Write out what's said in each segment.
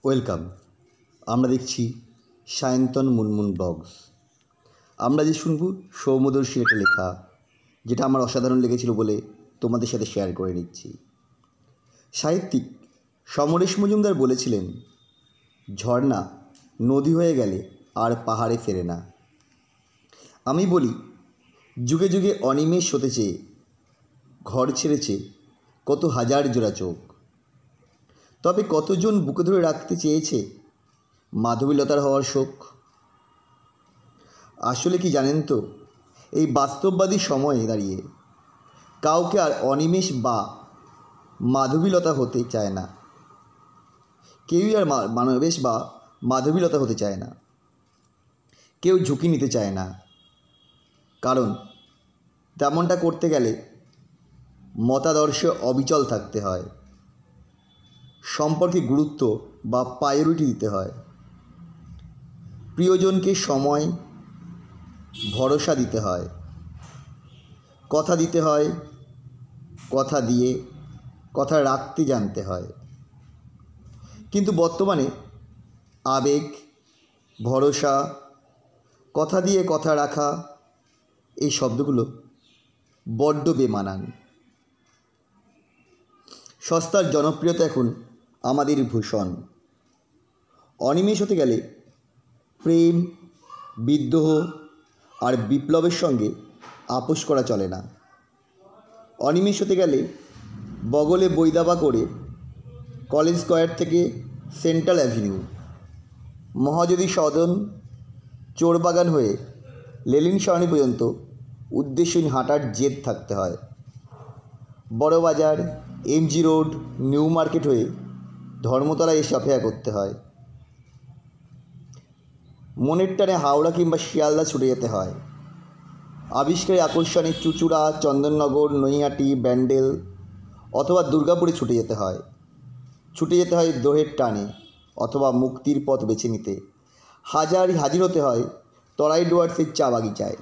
Welcome. আমরা দেখছি Sayantan Munmun blogs. আমরা যে শুনব সৌম্যদর্শীর একটা লেখা, যেটা আমার অসাধারণ লেগেছিল বলে তোমাদের সাথে শেয়ার করে নিচ্ছি। সাহিত্যিক সমরেশ মজুমদার বলেছিলেন, ঝর্ণা নদী হয়ে গেলে আর পাহাড়ে ফেরে না। আমি বলি, যুগে যুগে অনিমেষ হতে চেয়ে ঘর ছেড়েছে কত হাজার জোড়া চোখ। তবে কতজন বুকে ধরে রাখতে চেয়েছে মাধবীলতার হওয়ার শোক। আসলে কি জানেন তো, এই বাস্তববাদী সময়ে দাঁড়িয়ে কাউকে আর অনিমেষ বা মাধবীলতা হতে চায় না। কেউই আর মানবেশ বা মাধবীলতা হতে চায় না। কেউ ঝুঁকি নিতে চায় না, কারণ তেমনটা করতে গেলে মতাদর্শে অবিচল থাকতে হয়, সম্পর্কে গুরুত্ব বা প্রায়োরিটি দিতে হয়, প্রিয়জনকে সময় ভরসা দিতে হয়, কথা দিতে হয়, কথা দিয়ে কথা রাখতে জানতে হয়। কিন্তু বর্তমানে আবেগ, ভরসা, কথা দিয়ে কথা রাখা এই শব্দগুলো বড্ড বেমানান। সস্তার জনপ্রিয়তা এখন আমাদের ভূষণ। অনিমেষ হতে গেলে প্রেম, বিদ্রোহ আর বিপ্লবের সঙ্গে আপোষ করা চলে না। অনিমেষ হতে গেলে বগলে বৈদাবা করে কলেজ স্কোয়ার থেকে সেন্ট্রাল অ্যাভিনিউ, মহাযোগী সদন, চোরবাগান হয়ে লেলিন সরণি পর্যন্ত উদ্দেশ্যহীন হাঁটার জেদ থাকতে হয়। Burrabazar, MG Road, New Market হয়ে ধর্মতলায় এসে অপেক্ষা করতে হয়। মনের টানে হাওড়া কিংবা শিয়ালদা ছুটে যেতে হয়। আবিষ্কারী আকর্ষণে চুঁচুড়া, চন্দননগর, নৈহাটি, ব্যান্ডেল অথবা দুর্গাপুরে ছুটে যেতে হয়। ছুটে যেতে হয় দোহের টানে অথবা মুক্তির পথ বেছে নিতে হাজির হতে হয় তরাই ডুয়ার্সের চা বাগিচায়।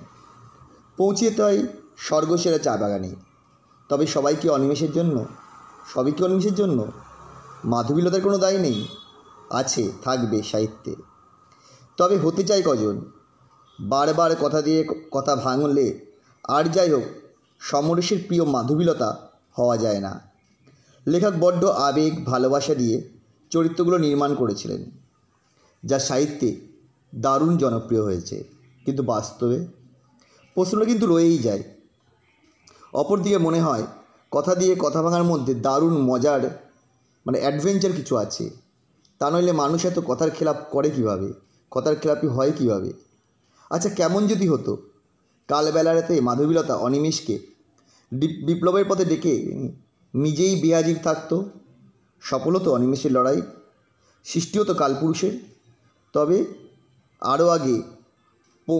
পৌঁছে যেতে হয় স্বর্গসেরা চা বাগানে। তবে সবাই কি অনিমেষের জন্য? সবই কি অনিমেষের জন্য? মাধবীলতার কোনো দায় নেই? আছে, থাকবে সাহিত্যে। তবে হতে চায় কজন? বারবার কথা দিয়ে কথা ভাঙলে আর যাই হোক, সমরেশের প্রিয় মাধবীলতা হওয়া যায় না। লেখক বড্ড আবেগ, ভালোবাসা দিয়ে চরিত্রগুলো নির্মাণ করেছিলেন, যা সাহিত্যে দারুণ জনপ্রিয় হয়েছে। কিন্তু বাস্তবে প্রশ্নটা কিন্তু রয়েই যায়। অপরদিকে মনে হয় কথা দিয়ে কথা ভাঙার মধ্যে দারুণ মজার অ্যাডভেঞ্চার কিছু আছে। তা নইলে মানুষ এত কথার খেলাপ করে কীভাবে? কথার খেলাপি হয় কীভাবে? আচ্ছা, কেমন যদি হতো কালবেলাতে মাধবীলতা অনিমেষকে বিপ্লবের পথে ডেকে নিজেই বেহাজির থাকতো? সফল হতো অনিমেষের লড়াই, সৃষ্টি হতো কালপুরুষের। তবে আরও আগে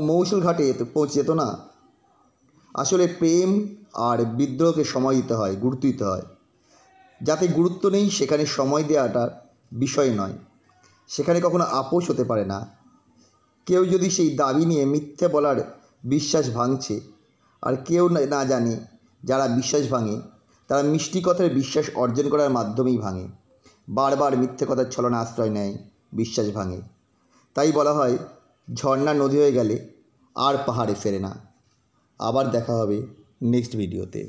মৌসুল ঘাটে পৌঁছে যেত না। আসলে প্রেম আর বিদ্রোহকে সময় দিতে হয়, গুরুত্ব দিতে হয়। যাতে গুরুত্ব নেই সেখানে সময় দেওয়াটার বিষয় নয়, সেখানে কখনো আপোষ হতে পারে না। কেউ যদি সেই দাবি নিয়ে মিথ্যে বলার বিশ্বাস ভাঙছে, আর কেউ না জানে যারা বিশ্বাস ভাঙে তারা মিষ্টি কথার বিশ্বাস অর্জন করার মাধ্যমেই ভাঙে। বারবার মিথ্যে কথার ছলনা আশ্রয় নেয়, বিশ্বাস ভাঙে। তাই বলা হয়, ঝর্ণা নদী হয়ে গেলে আর পাহাড়ে ফেরে না। আবার দেখা হবে নেক্সট ভিডিওতে।